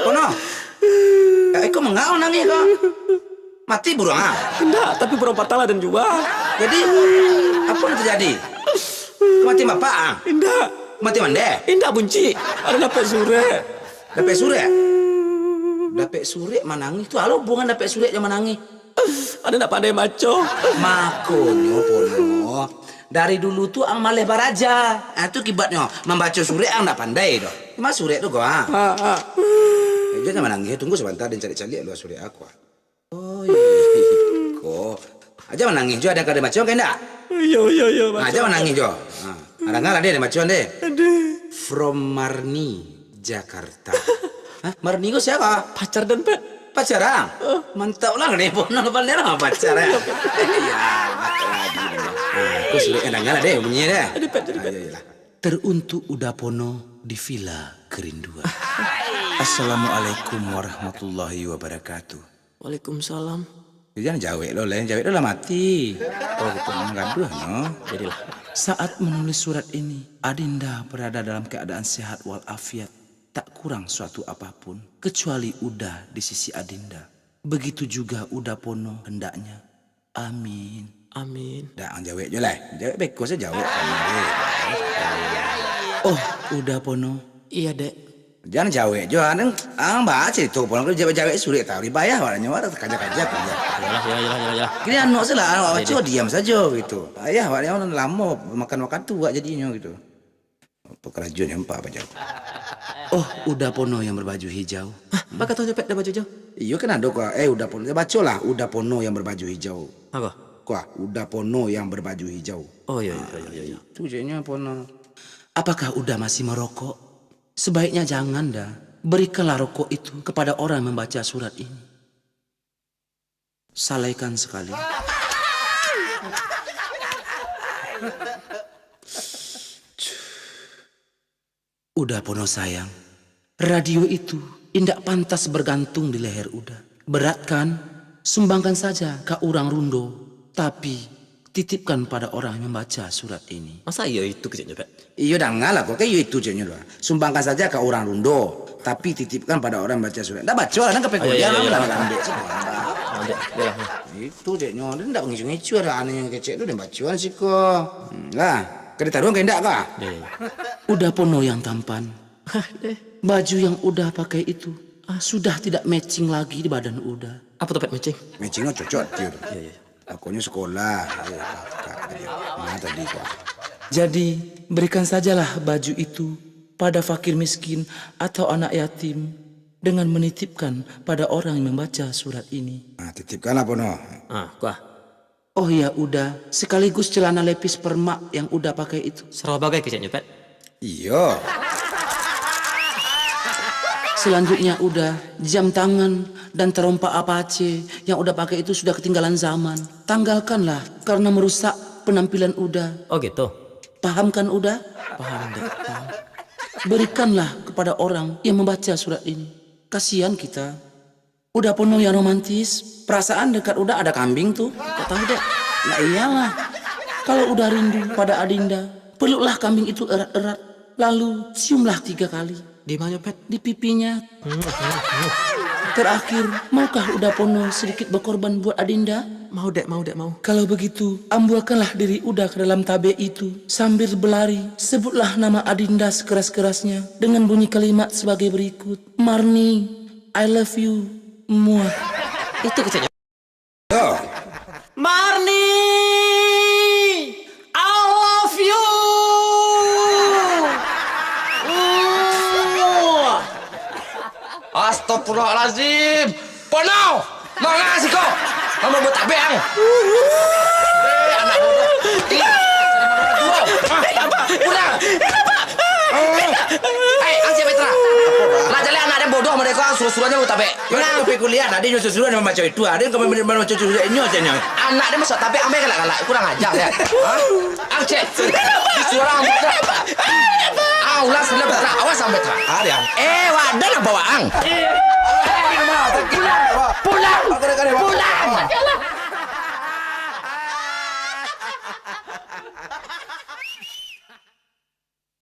Kono. Kok mengau nangis kok? Mati burung ah? Enggak, tapi burung patala dan juga. Jadi, apa yang terjadi? Mati bapak ah? Enggak. Mati mande? Enggak bunci. Ada dapet sure. Dapet sure? Dapet sure manangis tuh. Halo hubungan dapet sure yang manangis? Ada nak pandai maco. Makonyo Pono. Dari dulu tuh ang maleh baraja. Itu kibatnya membaca sure ang ndak pandai doh. Mas sure tuh gua. Jangan menangis. Tunggu sebentar dan cari-cari luar sure aku. Oh iya. Kok aja menangis jo ada kada macuan kan enggak? Iya. Aja menangis jo. Ada enggak ada macuan deh. Ada. From Marni, Jakarta. Hah? Marni kok siapa? Pacar dan pet. Pacaran? Mantap lah nih, Pono lepas mana pacaran? Iya, lagi. Aku sudah enggak deh bunyinya deh. Ada pet. Teruntuk Udapono di Villa Kerinduan. Assalamualaikum warahmatullahi wabarakatuh. Waalaikumsalam. Jangan jawek lo, Len. Jawek lo lah mati. Oh gitu, gaduh no. Jadilah. Saat menulis surat ini, Adinda berada dalam keadaan sehat walafiat. Tak kurang suatu apapun, kecuali Uda di sisi Adinda. Begitu juga Udapono hendaknya. Amin. Dah, jawek je lah. Jawek beko saja jawek. Oh, Udapono. Iya, Dek. Jangan jawek je. Baca itu. Pono kalau jawek sulit tahu. Dibayar warnanya. Wadah kajak-kajak. Yalah. Kini anu salah. Baca diam saja gitu. Ayah warnanya lama makan tua jadinya gitu. Pekerjaan yang apa jauh. Oh, Udapono yang berbaju hijau. Hah? Pakai tahu cepet dah baju hijau? Iya kan ada kok. Udapono. Baca lah Udapono yang berbaju hijau. Apa? Kok Udapono yang berbaju hijau. Oh iya. Itu jadinya Pono. Apakah Uda masih merokok? Sebaiknya jangan dah. Berikanlah rokok itu kepada orang yang membaca surat ini. Salaikan sekali. Udapono sayang, radio itu indak pantas bergantung di leher Uda. Berat kan? Sumbangkan saja ke orang Rundo. Tapi titipkan pada orang yang membaca surat ini. Masa iya itu kecilnya, Pak? Iya dah ngalah kok, kayak itu jadinya lah. Sumbangkan saja ke orang Rundo. Tapi titipkan pada orang yang baca surat. Dah baca lah, kan kepekul dia lah ambil semua. Itu jadinya, dia ndak ngicu-ngicu ada aneh yang kecil itu dia bacaan sih kok. Lah. Kada taruhan kayak enggak kah? Udapono yang tampan. Baju yang Uda pakai itu sudah tidak matching lagi di badan Uda. Apa tuh matching? Matchingnya cocok tiur. Iya. Akunya sekolah. Tadi kok. Jadi berikan sajalah baju itu pada fakir miskin atau anak yatim dengan menitipkan pada orang yang membaca surat ini. Titipkanlah Pono. Kuah. Oh ya Uda, sekaligus celana lepis permak yang Uda pakai itu. Serabagai kecilnya, Pak? Iya. Selanjutnya Uda, jam tangan dan terompa Apache yang Uda pakai itu sudah ketinggalan zaman. Tanggalkanlah karena merusak penampilan Uda. Oh gitu? Paham kan Uda? Paham, Dek. Paham. Berikanlah kepada orang yang membaca surat ini. Kasihan kita. Udapono yang romantis. Perasaan dekat Uda ada kambing tuh. Kau tahu Dek? Nah iyalah. Kalau Uda rindu pada Adinda, peluklah kambing itu erat-erat. Lalu ciumlah 3 kali. Di mana, Pet? Di pipinya. Terakhir, maukah Udapono sedikit berkorban buat Adinda? Mau, Dek, mau. Kalau begitu, ambuakanlah diri Uda ke dalam tabe itu. Sambil berlari, sebutlah nama Adinda sekeras-kerasnya dengan bunyi kalimat sebagai berikut. Marni, I love you. Muah. Itu kecilnya. Oh. Marni, I love you. Astagfirullahaladzim. Pono, mau ngasih kok? Kamu buat tabe ang? Anak bodoh. Ansi Petra. Lajale anak bodoh mereka suruh-suruhnya buat tabe. Kenapa kuliah tadi suruh-suruhan membaca itu? Ada yang membaca itu nyonya. Anak dia masa tabe ambil galak kurang ajar ya. Angce. Disuruh Petra. Ulas sudah Petra. Awas sampai Petra. Ada. Wadah lah bawa ang. Pulang.